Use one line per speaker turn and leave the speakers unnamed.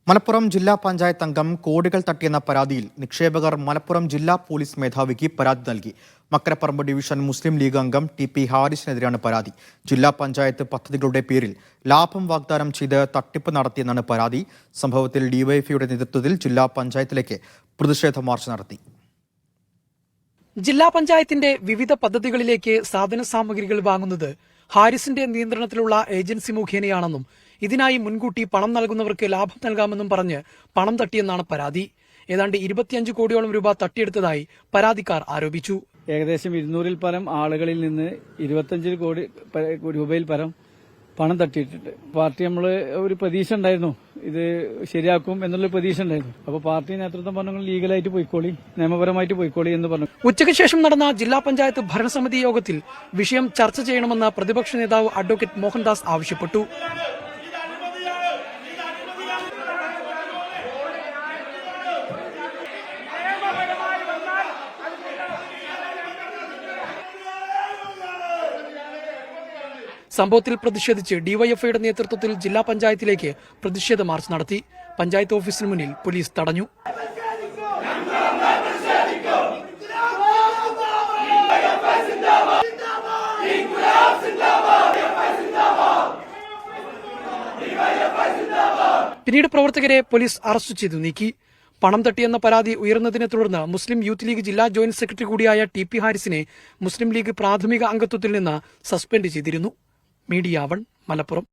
മലപ്പുറം ജില്ലാ പഞ്ചായത്ത് അംഗം കോടികൾ തട്ടിയെന്ന പരാതിയിൽ നിക്ഷേപകർ മലപ്പുറം ജില്ലാ പോലീസ് മേധാവിക്ക് പരാതി നൽകി. മക്കരപ്പറമ്പ് ഡിവിഷൻ മുസ്ലിം ലീഗ് അംഗം ടി.പി. ഹാരിസിനെതിരെയാണ് പരാതി. ജില്ലാ പഞ്ചായത്ത് പദ്ധതികളുടെ പേരിൽ ലാഭം വാഗ്ദാനം ചെയ്ത് തട്ടിപ്പ് നടത്തിയെന്നാണ് പരാതി. സംഭവത്തിൽ ഡിവൈഎഫ്ഐയുടെ നേതൃത്വത്തിൽ ജില്ലാ പഞ്ചായത്തിലേക്ക് പ്രതിഷേധ മാർച്ച് നടത്തി.
ജില്ലാ പഞ്ചായത്തിന്റെ വിവിധ പദ്ധതികളിലേക്ക് സാധന സാമഗ്രികൾ വാങ്ങുന്നത് ഹാരിസിന്റെ നിയന്ത്രണത്തിലുള്ള ഏജൻസി മുഖേനയാണെന്നും ഇതിനായി മുൻകൂട്ടി പണം നൽകുന്നവർക്ക് ലാഭം നൽകാമെന്നും പറഞ്ഞ് പണം തട്ടിയെന്നാണ് പരാതി. ഏതാണ്ട് 25 കോടിയോളം രൂപ തട്ടിയെടുത്തതായി പരാതിക്കാർ ആരോപിച്ചു.
ഏകദേശം 200-ൽ പരം ആളുകളിൽ നിന്ന് 25 കോടി രൂപയിൽ പരം പണം തട്ടിയിട്ടുണ്ട്. പാർട്ടി നമ്മള് ഒരു പ്രതീക്ഷ ഉണ്ടായിരുന്നു, ഇത് ശരിയാക്കും എന്നുള്ള പ്രതീക്ഷ ഉണ്ടായിരുന്നു. അപ്പൊ പാർട്ടി നേതൃത്വം പറഞ്ഞു ലീഗലായിട്ട് പോയിക്കോളി, നിയമപരമായിട്ട് പോയിക്കോളി എന്ന് പറഞ്ഞു.
ഉച്ചയ്ക്ക് ശേഷം നടന്ന ജില്ലാ പഞ്ചായത്ത് ഭരണസമിതി യോഗത്തിൽ വിഷയം ചർച്ച ചെയ്യണമെന്ന് പ്രതിപക്ഷ നേതാവ് അഡ്വക്കേറ്റ് മോഹൻദാസ് ആവശ്യപ്പെട്ടു. സംഭവത്തിൽ പ്രതിഷേധിച്ച് ഡിവൈഎഫ്ഐയുടെ നേതൃത്വത്തിൽ ജില്ലാ പഞ്ചായത്തിലേക്ക് പ്രതിഷേധ മാർച്ച് നടത്തി. പഞ്ചായത്ത് ഓഫീസിന് മുന്നിൽ പോലീസ് തടഞ്ഞു. പിന്നീട് പ്രവർത്തകരെ പോലീസ് അറസ്റ്റ് ചെയ്തു നീക്കി. പണം തട്ടിയെന്ന പരാതി ഉയർന്നതിനെ തുടർന്ന് മുസ്ലിം യൂത്ത് ലീഗ് ജില്ലാ ജോയിന്റ് സെക്രട്ടറി കൂടിയായ ടി.പി. ഹാരിസിനെ മുസ്ലിം ലീഗ് പ്രാഥമിക അംഗത്വത്തിൽ നിന്ന് സസ്പെൻഡ് ചെയ്തിരുന്നു. മീഡിയ 1 മലപ്പുറം.